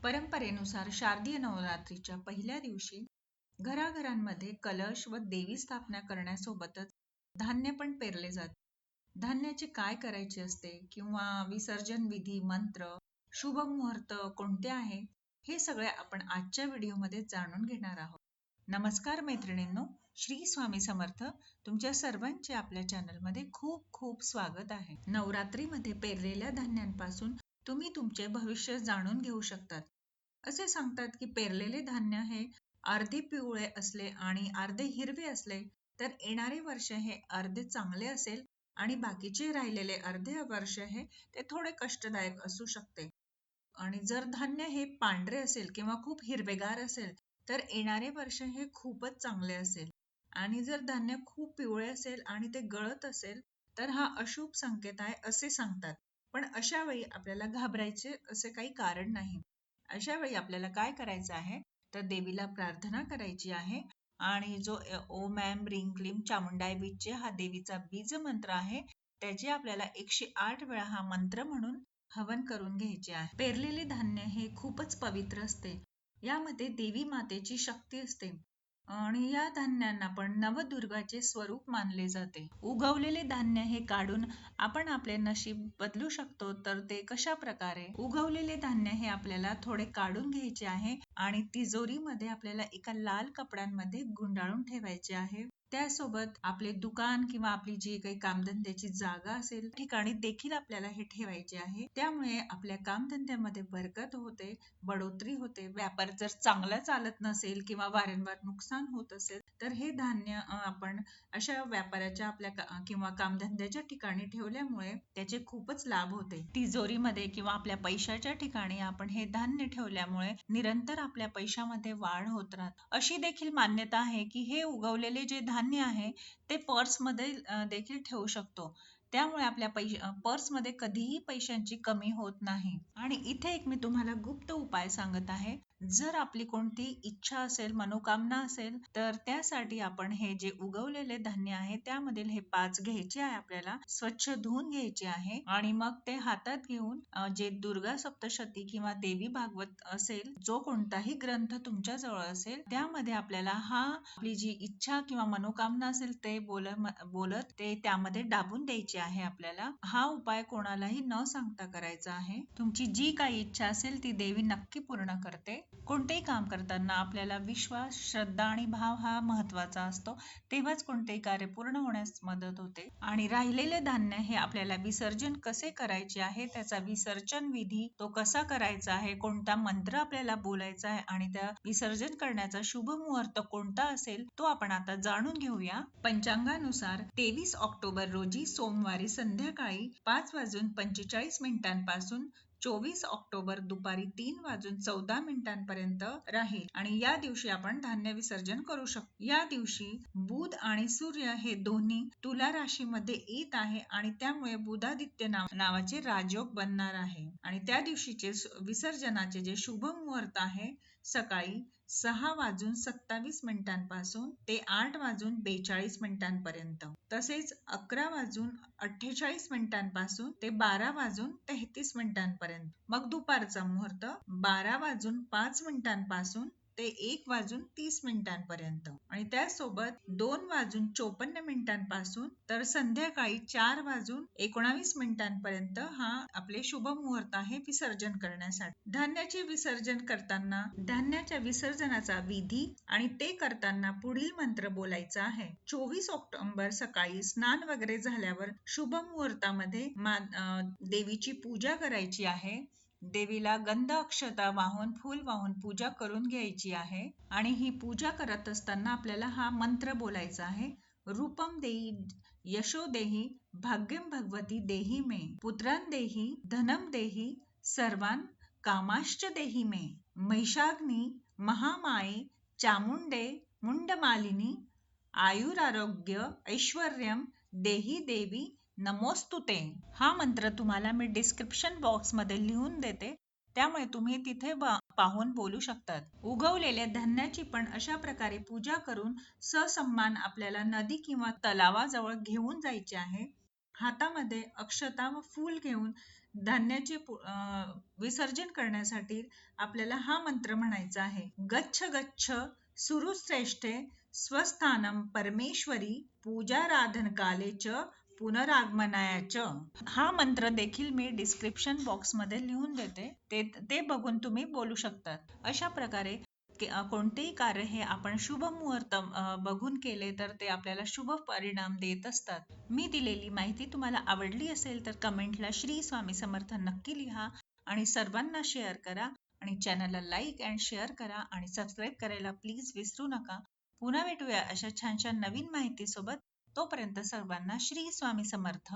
परंपरेनुसार शारदीय नवरात्रीच्या पहिल्या दिवशी घराघरांमध्ये कलश व देवी स्थापना करण्यासोबतच धान्य पण पेरले जाते. धान्याचे काय करायचे असते किंवा विसर्जन विधी, मंत्र, शुभ मुहूर्त कोणते आहे, हे सगळे आपण आजच्या व्हिडिओमध्ये जाणून घेणार आहोत. नमस्कार मैत्रिणींनो, श्री स्वामी समर्थ. तुमच्या सर्वांचे आपल्या चॅनलमध्ये खूप खूप स्वागत आहे. नवरात्रीमध्ये पेरलेल्या धान्यांपासून तुम्ही तुमचे भविष्य जाणून घेऊ शकतात. असे सांगतात की पेरलेले धान्य हे अर्धे पिवळे असले आणि अर्धे हिरवे असले तर येणारे वर्ष हे अर्धे चांगले असेल आणि बाकीचे राहिलेले अर्धे वर्ष हे ते थोडे कष्टदायक असू शकते. आणि जर धान्य हे पांढरे असेल किंवा खूप हिरवेगार असेल तर येणारे वर्ष हे खूपच चांगले असेल. आणि जर धान्य खूप पिवळे असेल आणि ते गळत असेल तर हा अशुभ संकेत आहे असे सांगतात. पण अशा वेळी आपल्याला घाबरायचे असे काही कारण नाही. अशा वेळी आपल्याला काय करायचं आहे तर देवीला प्रार्थना करायची आहे आणि जो ओम ऐं ह्रीं क्लीं चामुंडाय विचे हा देवीचा बीज मंत्र आहे, त्याचे आपल्याला 108 वेळा हा मंत्र म्हणून हवन करून घ्यायचे आहे. पेरलेले धान्य हे खूपच पवित्र असते. यामध्ये देवी मातेची शक्ती असते आणि या धान्यांना पण नवदुर्गाचे स्वरूप मानले जाते. उगवलेले धान्य हे काढून आपण आपले नशीब बदलू शकतो. तर ते कशा प्रकारे? उगवलेले धान्य हे आपल्याला थोडे काढून घ्यायचे आहे आणि तिजोरीमध्ये आपल्याला एका लाल कपड्यांमध्ये गुंडाळून ठेवायचे आहे. त्यासोबत आपले दुकान किंवा आपली जी काही कामधंद्याची जागा असेल ठिकाणी देखील आपल्याला हे ठेवायचे आहे. त्यामुळे आपल्या कामधंद्यामध्ये बरकत होते, बढोतरी होते. व्यापार जर चांगला चालत नसेल किंवा वारंवार नुकसान होत असेल तर हे धान्य आपण अशा व्यापाराच्या आपल्या किंवा कामधंद्याच्या ठिकाणी ठेवल्यामुळे त्याचे खूपच लाभ होते. तिजोरीमध्ये किंवा आपल्या पैशाच्या ठिकाणी आपण हे धान्य ठेवल्यामुळे निरंतर आपल्या पैशामध्ये वाढ होत राहते. अशी देखील मान्यता आहे की हे उगवलेले जे धान्य आहे ते पर्समध्ये देखील ठेवू शकतो. त्यामुळे आपल्या पर्समध्ये कधीही पैशांची कमी होत नाही. आणि इथे एक मी तुम्हाला गुप्त उपाय सांगत आहे. जर आपली कोणती इच्छा असेल, मनोकामना असेल तर त्यासाठी आपण हे जे उगवलेले धान्य आहे त्यामधील हे 5 घ्यायचे आहे. आपल्याला स्वच्छ धुवून घ्यायचे आहे आणि मग ते हातात घेऊन जे दुर्गा सप्तशती किंवा देवी भागवत असेल, जो कोणताही ग्रंथ तुमच्या जवळ असेल त्यामध्ये आपल्याला आपली जी इच्छा किंवा मनोकामना असेल ते बोलत ते त्यामध्ये दाबून द्यायचे आहे. आपल्याला हा उपाय कोणालाही न सांगता करायचा आहे. तुमची जी काही इच्छा असेल ती देवी नक्की पूर्ण करते. कोणतेही काम करताना आपल्याला विश्वास, श्रद्धा आणि भाव हा महत्वाचा असतो. तेव्हाच कोणतेही कार्य पूर्ण होण्यास मदत होते. आणि राहिलेले धान्य हे आपल्याला विसर्जन कसे करायचे आहे, त्याचा विसर्जन विधी तो कसा करायचा आहे, कोणता मंत्र आपल्याला बोलायचा आहे आणि त्या विसर्जन करण्याचा शुभ मुहूर्त कोणता असेल तो आपण आता जाणून घेऊया. पंचांगानुसार 23 ऑक्टोबर रोजी सोमवारी संध्याकाळी 5:45 पासून 24 ऑक्टोबर दुपारी 3:14 राहील आणि या दिवशी आपण धान्य विसर्जन करू शकतो. या दिवशी बुध आणि सूर्य हे दोन्ही तुला राशीमध्ये येत आहे आणि त्यामुळे बुधादित्य नावाचे राजयोग बनणार आहे. आणि त्या दिवशीचे विसर्जनाचे जे शुभ मुहूर्त आहे सकाळी 6:27 पासून ते 8:42 तसेच 11:48 पासून ते 12:33 मग दुपारचा मुहूर्त 12:05 पासून ते 1:30 आणि त्यासोबत 2:54 पासून तर संध्याकाळी 4:19 हा आपले शुभ मुहूर्त आहे विसर्जन करण्यासाठी. धान्याचे विसर्जन करताना धान्याच्या विसर्जनाचा विधी आणि ते करताना पुढील मंत्र बोलायचा आहे. 24 ऑक्टोबर सकाळी स्नान वगैरे झाल्यावर शुभ मुहूर्तामध्ये देवीची पूजा करायची आहे. देवीला गंध अक्षता वाहून फूल वाहून पूजा करून घ्यायची आहे आणि ही पूजा करत असताना आपल्याला हा मंत्र बोलायचा आहे. रूपम देही यशो देही भाग्यम भगवती देही मे पुत्रान देही धनम देही सर्वान कामाश्च देही मे महिषाग्नी महामाये चामुंडे मुंडमालिनी आयुरारोग्य ऐश्वर्यम देही देवी नमोस्तुते. हा मंत्र तुम्हाला मी डिस्क्रिप्शन बॉक्स मध्ये लिहून देते, त्यामुळे तुम्ही तिथे पाहून बोलू शकतात. उगवलेल्या धान्याची पण अशा प्रकारे पूजा करून ससम्मान आपल्याला नदी किंवा तलावाजवळ घेऊन जायचे आहे. हातामध्ये अक्षता व फूल घेऊन धान्याचे विसर्जन करण्यासाठी आपल्याला हा मंत्र म्हणायचा आहे. गच्छ गच्छ सुरुश्रेष्ठे स्वस्थानम परमेश्वरी पूजाराधन काले च पुनरागमनाय च. हा मंत्र देखील मी डिस्क्रिप्शन बॉक्समध्ये लिहून देते, ते बघून तुम्ही बोलू शकतात. अशा प्रकारे कोणतेही कार्य हे आपण शुभ मुहूर्त बघून केले तर ते आपल्याला शुभ परिणाम देत असतात. मी दिलेली माहिती तुम्हाला आवडली असेल तर कमेंटला श्री स्वामी समर्थ नक्की लिहा आणि सर्वांना शेअर करा आणि चॅनलला लाईक अँड शेअर करा आणि सबस्क्राईब करायला प्लीज विसरू नका. पुन्हा भेटूया अशा छान छान नवीन माहिती सोबत. तोपर्यंत सर्वांना श्री स्वामी समर्थ.